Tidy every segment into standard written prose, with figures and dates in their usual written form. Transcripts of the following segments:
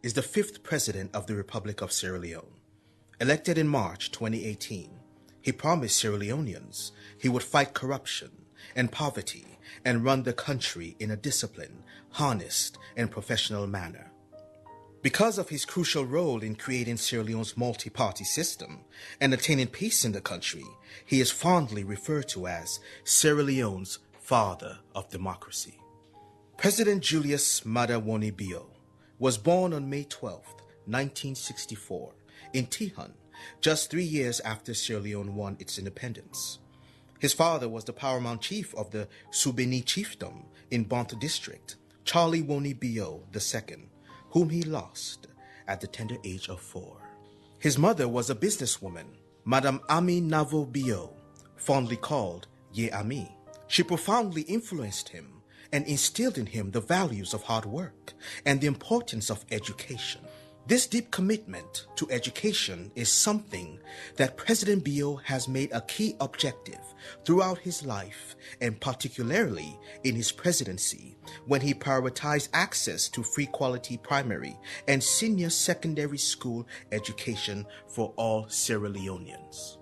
is the fifth president of the Republic of Sierra Leone. Elected in March 2018, he promised Sierra Leoneans he would fight corruption and poverty and run the country in a disciplined, honest, and professional manner. Because of his crucial role in creating Sierra Leone's multi-party system and attaining peace in the country, he is fondly referred to as Sierra Leone's father of democracy. President Julius Maada was born on May 12, 1964, in Tihan, just 3 years after Sierra Leone won its independence. His father was the paramount chief of the Subeni chiefdom in Bantu district, Charlie Woni Bio II, whom he lost at the tender age of 4. His mother was a businesswoman, Madame Ami Navo Bio, fondly called Ye Ami. She profoundly influenced him and instilled in him the values of hard work and the importance of education. This deep commitment to education is something that President Bio has made a key objective throughout his life, and particularly in his presidency, when he prioritized access to free quality primary and senior secondary school education for all Sierra Leoneans.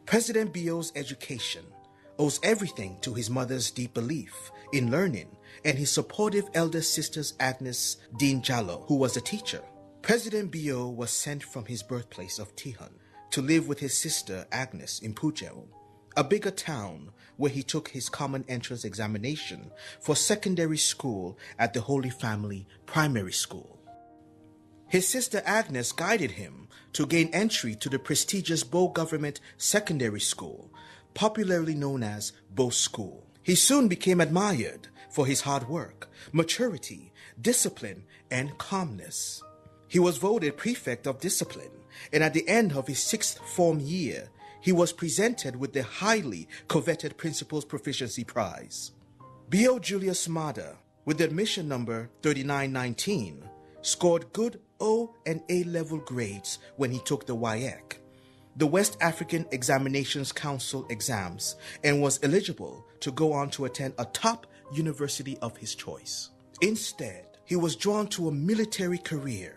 President Bio's education owes everything to his mother's deep belief in learning and his supportive elder sister's Agnes Dean Jallo, who was a teacher. President Bio was sent from his birthplace of Tihan to live with his sister Agnes in Pujao, a bigger town where he took his common entrance examination for secondary school at the Holy Family Primary School. His sister Agnes guided him to gain entry to the prestigious Bo Government Secondary School, popularly known as Bo School. He soon became admired for his hard work, maturity, discipline, and calmness. He was voted prefect of discipline, and at the end of his 6th form year, he was presented with the highly coveted Principal's Proficiency Prize. B.O. Julius Maada, with admission number 3919, scored good O and A-level grades when he took the WAEC, the West African Examinations Council exams, and was eligible to go on to attend a top university of his choice. Instead, he was drawn to a military career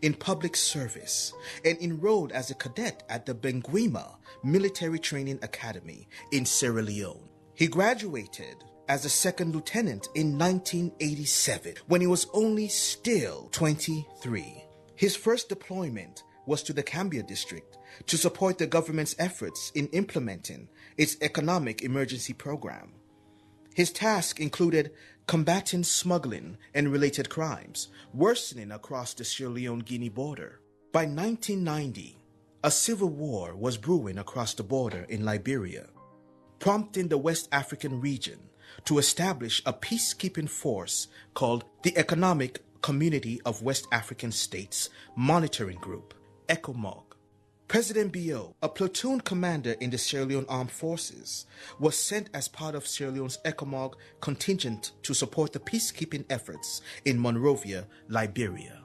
in public service and enrolled as a cadet at the Benguima Military Training Academy in Sierra Leone. He graduated as a second lieutenant in 1987 when he was only still 23. His first deployment was to the Cambia district to support the government's efforts in implementing its economic emergency program. His task included combating smuggling and related crimes, worsening across the Sierra Leone-Guinea border. By 1990, a civil war was brewing across the border in Liberia, prompting the West African region to establish a peacekeeping force called the Economic Community of West African States Monitoring Group, ECOMOG. President Bio, a platoon commander in the Sierra Leone Armed Forces, was sent as part of Sierra Leone's ECOMOG contingent to support the peacekeeping efforts in Monrovia, Liberia.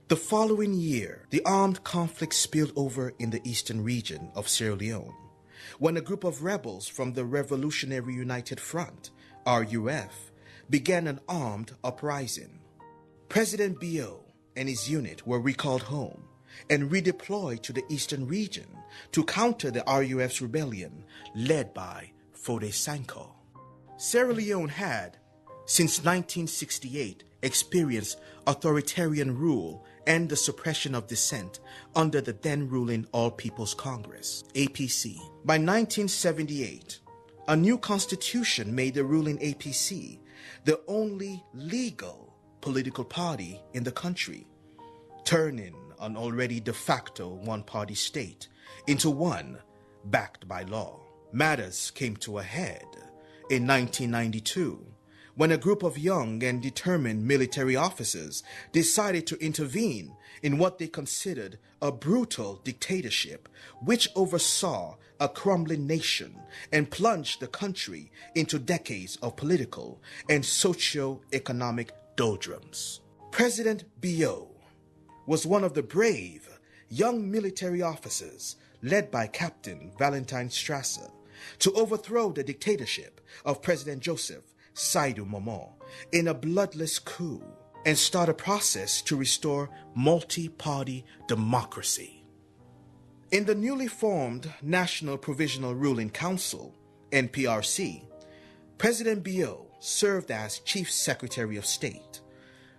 The following year, the armed conflict spilled over in the eastern region of Sierra Leone, when a group of rebels from the Revolutionary United Front, RUF, began an armed uprising. President Bio and his unit were recalled home and redeployed to the eastern region to counter the RUF's rebellion led by Fode Sanko. Sierra Leone had, since 1968, experienced authoritarian rule and the suppression of dissent under the then-ruling All People's Congress, APC. By 1978, a new constitution made the ruling APC the only legal political party in the country, turning an already de facto one-party state into one backed by law. Matters came to a head in 1992 when a group of young and determined military officers decided to intervene in what they considered a brutal dictatorship which oversaw a crumbling nation and plunged the country into decades of political and socio-economic doldrums. President Bio was one of the brave young military officers led by Captain Valentine Strasser to overthrow the dictatorship of President Joseph Saidu Momo in a bloodless coup and start a process to restore multi-party democracy. In the newly formed National Provisional Ruling Council, NPRC, President Bio served as Chief Secretary of State,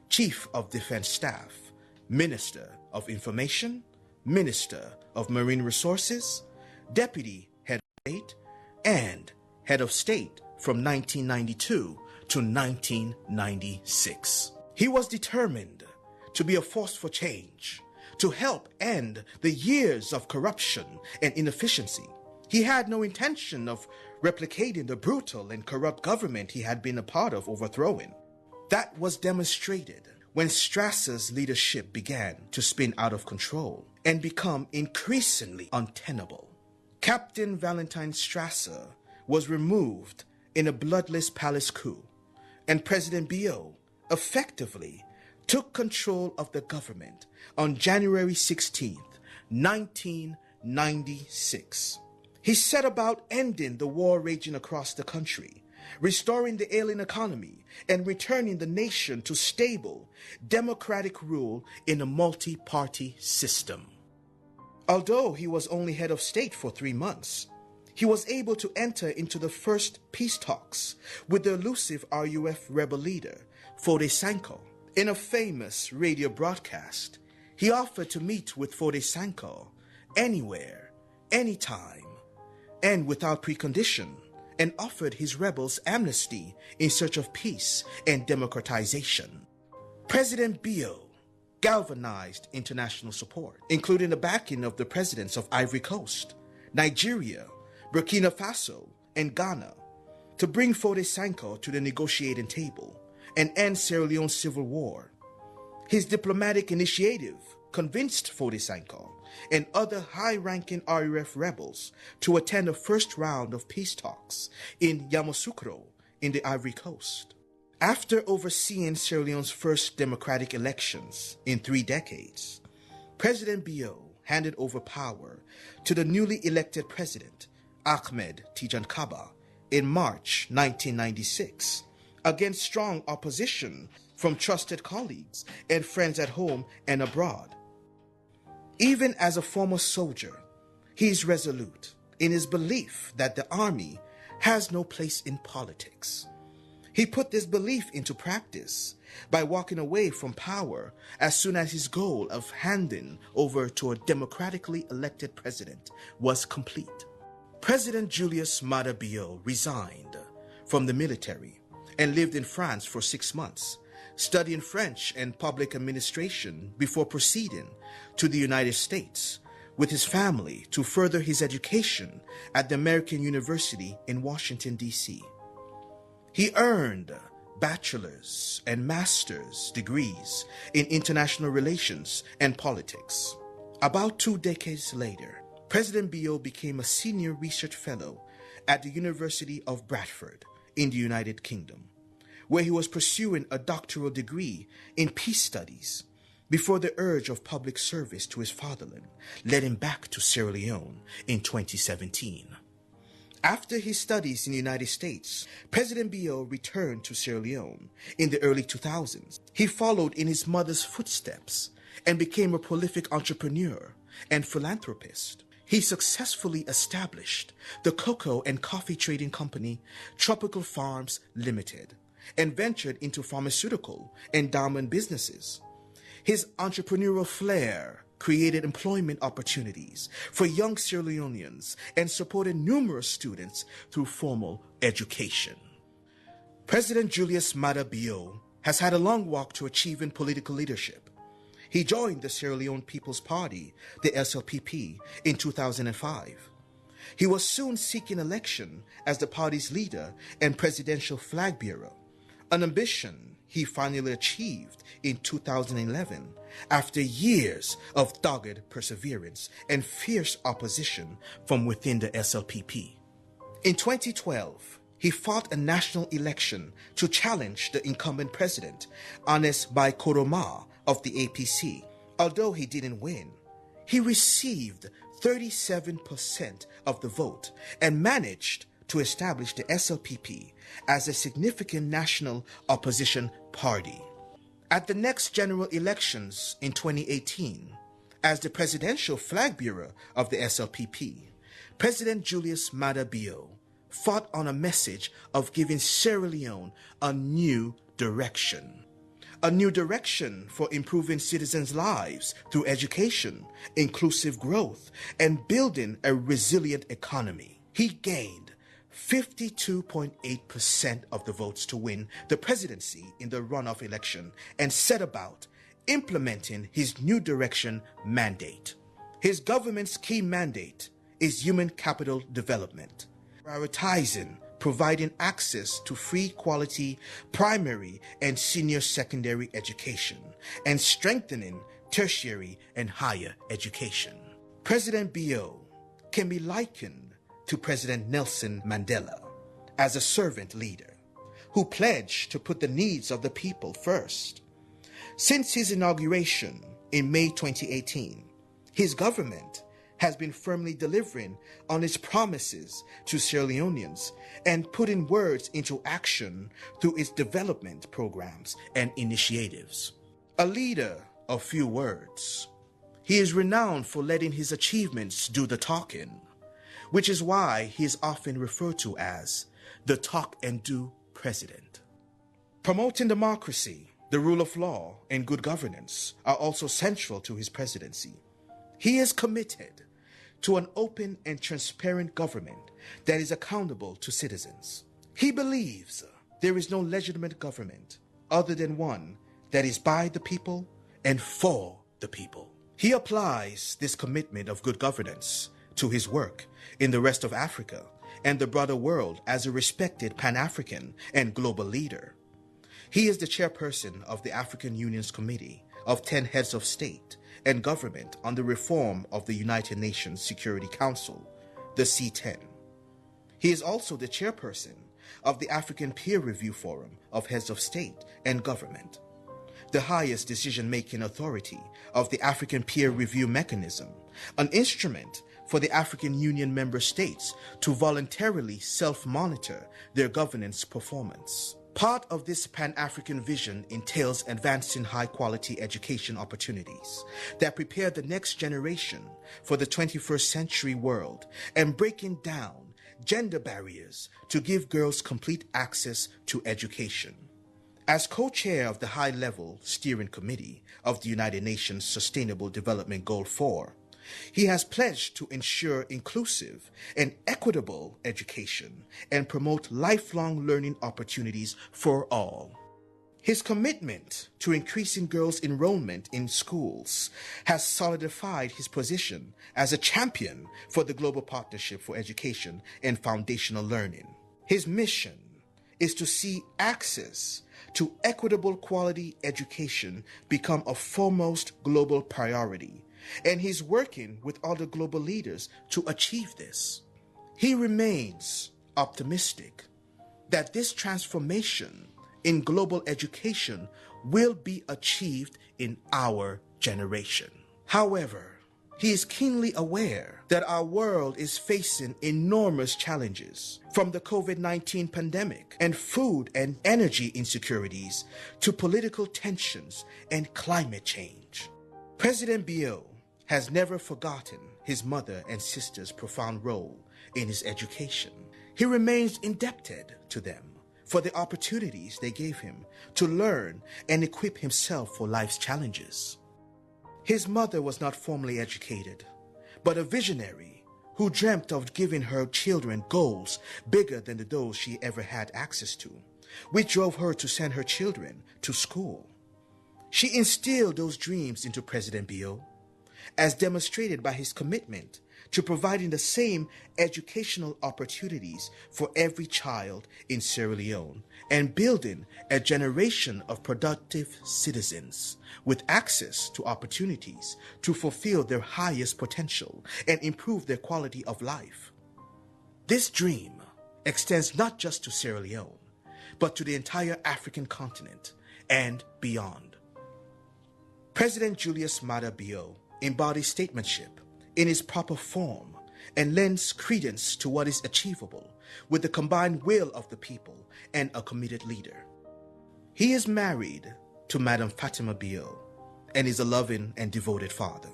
Chief of Defense Staff, Minister of Information, Minister of Marine Resources, Deputy Head of State, and Head of State from 1992 to 1996. He was determined to be a force for change, to help end the years of corruption and inefficiency. He had no intention of replicating the brutal and corrupt government he had been a part of overthrowing. That was demonstrated when Strasser's leadership began to spin out of control and become increasingly untenable. Captain Valentine Strasser was removed in a bloodless palace coup, and President Bio effectively took control of the government on January 16, 1996. He set about ending the war raging across the country, restoring the ailing economy, and returning the nation to stable, democratic rule in a multi-party system. Although he was only head of state for 3 months, he was able to enter into the first peace talks with the elusive RUF rebel leader, Fode Sanko. In a famous radio broadcast, he offered to meet with Fode Sanko anywhere, anytime, and without precondition, and offered his rebels amnesty in search of peace and democratization. President Bio galvanized international support, including the backing of the presidents of Ivory Coast, Nigeria, Burkina Faso, and Ghana, to bring Fode Sanko to the negotiating table and end Sierra Leone's civil war. His diplomatic initiative convinced Fode Sanko and other high-ranking RUF rebels to attend the first round of peace talks in Yamoussoukro in the Ivory Coast. After overseeing Sierra Leone's first democratic elections in 3 decades, President Bio handed over power to the newly elected president, Ahmed Tijan Kaba, in March 1996, against strong opposition from trusted colleagues and friends at home and abroad. Even as a former soldier, he is resolute in his belief that the army has no place in politics. He put this belief into practice by walking away from power as soon as his goal of handing over to a democratically elected president was complete. President Julius Maada Bio resigned from the military and lived in France for 6 months, studying French and public administration before proceeding to the United States with his family to further his education at the American University in Washington, D.C. He earned bachelor's and master's degrees in international relations and politics. About 2 decades later, President Bio became a senior research fellow at the University of Bradford in the United Kingdom, where he was pursuing a doctoral degree in peace studies before the urge of public service to his fatherland led him back to Sierra Leone in 2017. After his studies in the United States, President Bio returned to Sierra Leone in the early 2000s. He followed in his mother's footsteps and became a prolific entrepreneur and philanthropist. He successfully established the cocoa and coffee trading company Tropical Farms Limited and ventured into pharmaceutical and diamond businesses. His entrepreneurial flair created employment opportunities for young Sierra Leoneans and supported numerous students through formal education. President Julius Maada Bio has had a long walk to achieving political leadership. He joined the Sierra Leone People's Party, the SLPP, in 2005. He was soon seeking election as the party's leader and presidential flag bearer, an ambition he finally achieved in 2011 after years of dogged perseverance and fierce opposition from within the SLPP. In 2012, he fought a national election to challenge the incumbent president, Anes Bai Koroma of the APC. Although he didn't win, he received 37% of the vote and managed to establish the SLPP as a significant national opposition party. At the next general elections in 2018, as the presidential flag bearer of the SLPP, President Julius Maada Bio fought on a message of giving Sierra Leone a new direction. A new direction for improving citizens' lives through education, inclusive growth, and building a resilient economy. He gained 52.8% of the votes to win the presidency in the runoff election and set about implementing his new direction mandate. His government's key mandate is human capital development, prioritizing providing access to free quality primary and senior secondary education, and strengthening tertiary and higher education. President Bio can be likened to President Nelson Mandela as a servant leader who pledged to put the needs of the people first. Since his inauguration in May 2018, his government has been firmly delivering on its promises to Sierra Leoneans and putting words into action through its development programs and initiatives. A leader of few words, he is renowned for letting his achievements do the talking, which is why he is often referred to as the talk and do president. Promoting democracy, the rule of law, and good governance are also central to his presidency. He is committed to an open and transparent government that is accountable to citizens. He believes there is no legitimate government other than one that is by the people and for the people. He applies this commitment of good governance to his work in the rest of Africa and the broader world as a respected Pan-African and global leader. He is the chairperson of the African Union's Committee of 10 heads of state and government on the reform of the United Nations Security Council, the C10. He is also the chairperson of the African Peer Review Forum of Heads of State and Government, the highest decision-making authority of the African Peer Review Mechanism, an instrument for the African Union member states to voluntarily self-monitor their governance performance. Part of this Pan-African vision entails advancing high-quality education opportunities that prepare the next generation for the 21st century world and breaking down gender barriers to give girls complete access to education. As co-chair of the high-level steering committee of the United Nations Sustainable Development Goal 4, he has pledged to ensure inclusive and equitable education and promote lifelong learning opportunities for all. His commitment to increasing girls' enrollment in schools has solidified his position as a champion for the Global Partnership for Education and Foundational Learning. His mission is to see access to equitable quality education become a foremost global priority, and he's working with other global leaders to achieve this. He remains optimistic that this transformation in global education will be achieved in our generation. However, he is keenly aware that our world is facing enormous challenges, from the COVID-19 pandemic and food and energy insecurities to political tensions and climate change. President Bio has never forgotten his mother and sister's profound role in his education. He remains indebted to them for the opportunities they gave him to learn and equip himself for life's challenges. His mother was not formally educated, but a visionary who dreamt of giving her children goals bigger than those she ever had access to, which drove her to send her children to school. She instilled those dreams into President Bio, as demonstrated by his commitment to providing the same educational opportunities for every child in Sierra Leone and building a generation of productive citizens with access to opportunities to fulfill their highest potential and improve their quality of life. This dream extends not just to Sierra Leone, but to the entire African continent and beyond. President Julius Maada Bio embodies statesmanship in its proper form and lends credence to what is achievable with the combined will of the people and a committed leader. He is married to Madam Fatima Bio and is a loving and devoted father.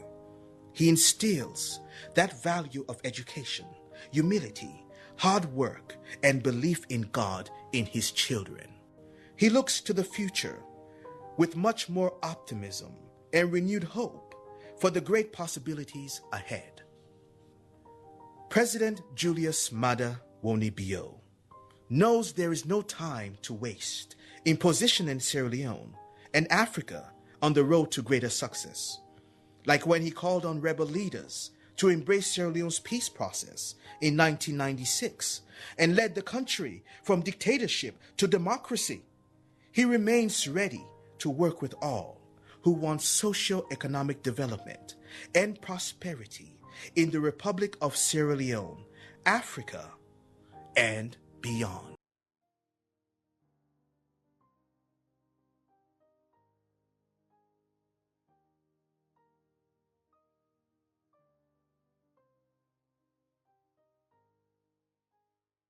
He instills that value of education, humility, hard work, and belief in God in his children. He looks to the future with much more optimism and renewed hope for the great possibilities ahead. President Julius Maada Bio knows there is no time to waste in positioning Sierra Leone and Africa on the road to greater success, like when he called on rebel leaders to embrace Sierra Leone's peace process in 1996 and led the country from dictatorship to democracy. He remains ready to work with all who want socio-economic development and prosperity in the Republic of Sierra Leone, Africa, and beyond.